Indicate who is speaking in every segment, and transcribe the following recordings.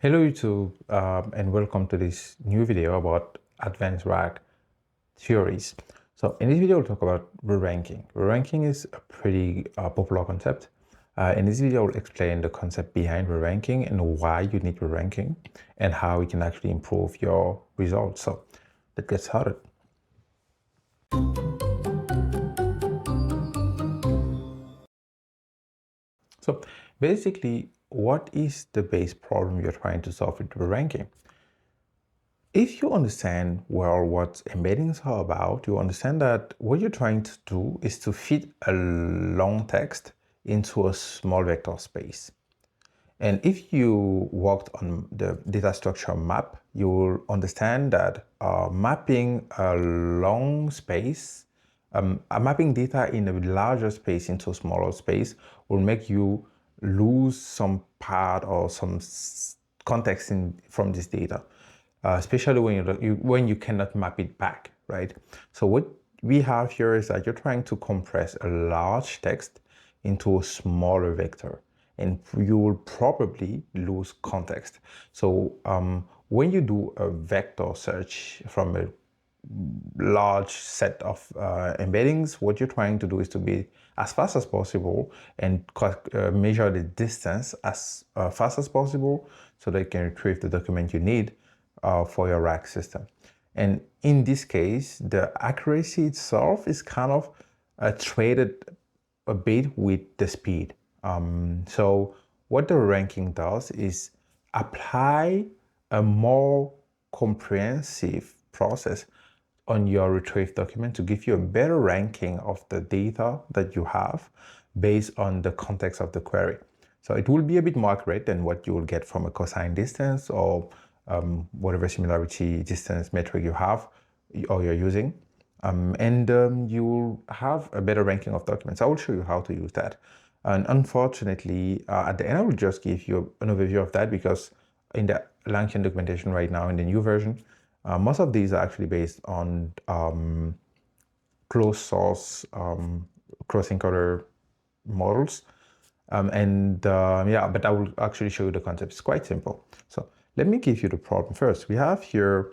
Speaker 1: Hello YouTube, and welcome to this new video about advanced RAG theories. So in this video, we'll talk about re-ranking. Re-ranking is a pretty popular concept. In this video, I'll explain the concept behind re-ranking and why you need re-ranking and how it can actually improve your results. So let's get started. So basically, what is the base problem you're trying to solve with re-ranking? If you understand well what embeddings are about, you understand that what you're trying to do is to fit a long text into a small vector space. And if you worked on the data structure map, you will understand that mapping a long space, mapping data in a larger space into a smaller space will make you lose some part or some context from this data. Especially when you cannot map it back, right? So what we have here is that you're trying to compress a large text into a smaller vector, and you will probably lose context. So when you do a vector search from a large set of embeddings, what you're trying to do is to be as fast as possible and measure the distance as fast as possible so that you can retrieve the document you need for your RAG system. And in this case, the accuracy itself is kind of traded a bit with the speed. So what the ranking does is apply a more comprehensive process on your retrieved document to give you a better ranking of the data that you have based on the context of the query. So it will be a bit more accurate than what you will get from a cosine distance or whatever similarity distance metric you have or you're using. You will have a better ranking of documents. I will show you how to use that. And unfortunately, at the end, I will just give you an overview of that because in the langchain documentation right now, in the new version, most of these are actually based on closed source cross-encoder models. But I will actually show you the concept. It's quite simple. So let me give you the problem first. We have here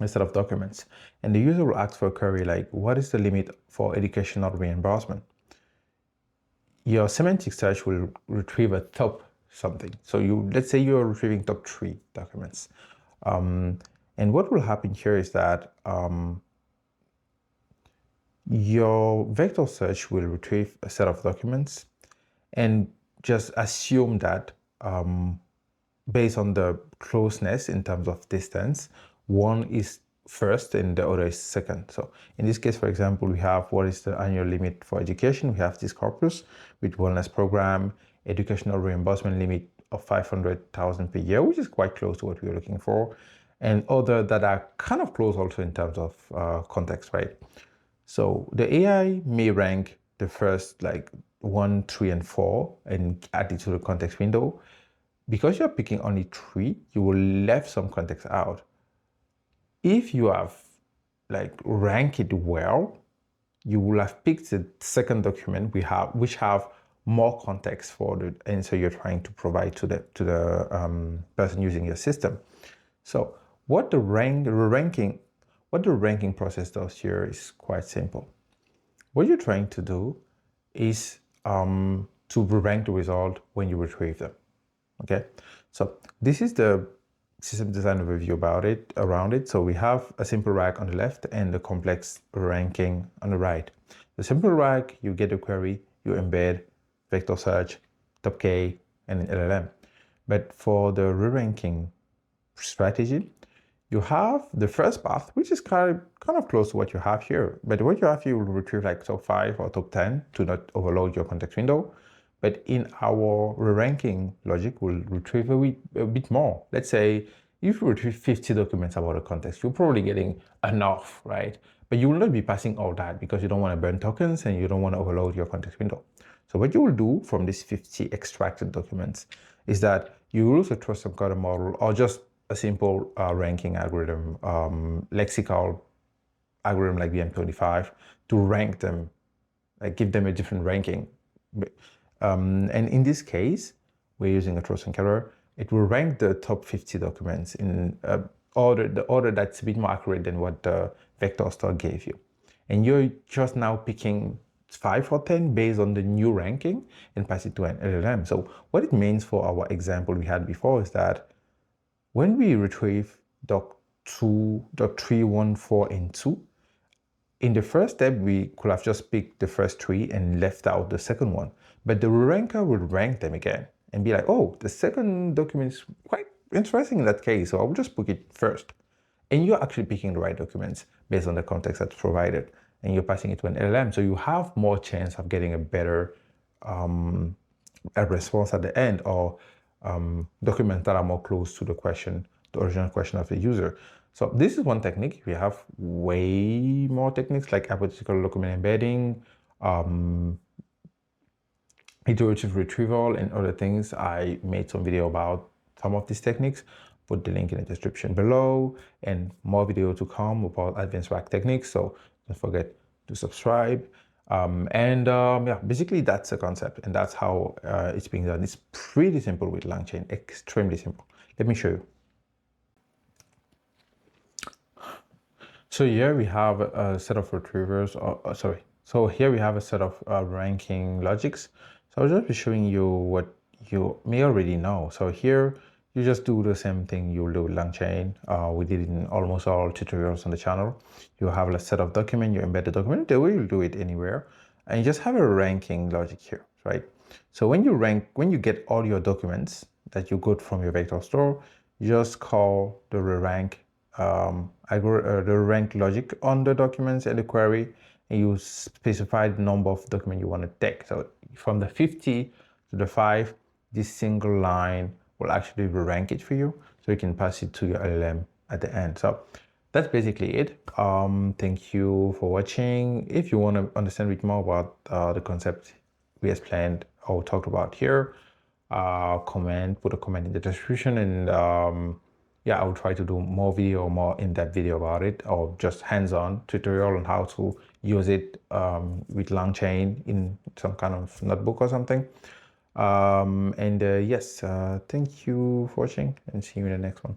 Speaker 1: a set of documents, and the user will ask for a query like, what is the limit for educational reimbursement? Your semantic search will retrieve a top something. So let's say you're retrieving top 3 documents. And what will happen here is that your vector search will retrieve a set of documents and just assume that based on the closeness in terms of distance, one is first and the other is second. So in this case, for example, we have what is the annual limit for education. We have this corpus with wellness program, educational reimbursement limit of 500,000 per year, which is quite close to what we are looking for, and other that are kind of close also in terms of context, right? So the AI may rank the first like 1, 3, and 4 and add it to the context window. Because you're picking only 3, you will leave some context out. If you have like ranked it well, you will have picked the second document which have more context for the answer you're trying to provide to the person using your system. So what the ranking process does here is quite simple. What you're trying to do is to rank the result when you retrieve them. Okay, so this is the system design overview around it. So we have a simple RAG on the left and the complex ranking on the right. The simple RAG, you get a query, you embed vector search, top K, and an LLM. But for the re-ranking strategy, you have the first path, which is kind of close to what you have here. But what you have here will retrieve like top 5 or top 10 to not overload your context window. But in our re-ranking logic, we'll retrieve a bit more. Let's say if you retrieve 50 documents about a context, you're probably getting enough, right? But you will not be passing all that because you don't want to burn tokens and you don't want to overload your context window. So what you will do from these 50 extracted documents is that you will use a trust encoder model or just a simple ranking algorithm, lexical algorithm like BM25 to rank them, like give them a different ranking. And in this case, we're using a trust encoder, it will rank the top 50 documents in the order that's a bit more accurate than what the vector store gave you. And you're just now picking 5 or 10 based on the new ranking and pass it to an LLM. So what it means for our example we had before is that when we retrieve doc 2, doc 3, 1, 4, and 2, in the first step, we could have just picked the first 3 and left out the second one. But the ranker will rank them again and be like, oh, the second document is quite interesting in that case, so I'll just put it first. And you're actually picking the right documents based on the context that's provided, and you're passing it to an LLM. So you have more chance of getting a better a response at the end, or documents that are more close to the question, the original question of the user. So this is one technique. We have way more techniques like hypothetical document embedding, iterative retrieval, and other things. I made some video about some of these techniques. Put the link in the description below, and more video to come about advanced RAG techniques. So don't forget to subscribe. Yeah, basically that's the concept, and that's how it's being done. It's pretty simple with langchain, extremely simple. Let me show you. So here we have a set of retrievers, so here we have a set of ranking logics. So I'll just be showing you what you may already know. So here you just do the same thing you'll do with langchain. We did it in almost all tutorials on the channel. You have a set of document, you embed the document, the way you'll do it anywhere, and you just have a ranking logic here, right? So when you get all your documents that you got from your vector store, you just call the rerank the rank logic on the documents and the query, and you specify the number of document you want to take. So from the 50 to the 5, this single line will actually rank it for you, so you can pass it to your LLM at the end. So that's basically it. Thank you for watching. If you want to understand a bit more about the concept we explained or talked about here, put a comment in the description, and yeah, I will try to do more video, more in-depth video about it, or just hands-on tutorial on how to use it with langchain in some kind of notebook or something. Yes, thank you for watching, and see you in the next one.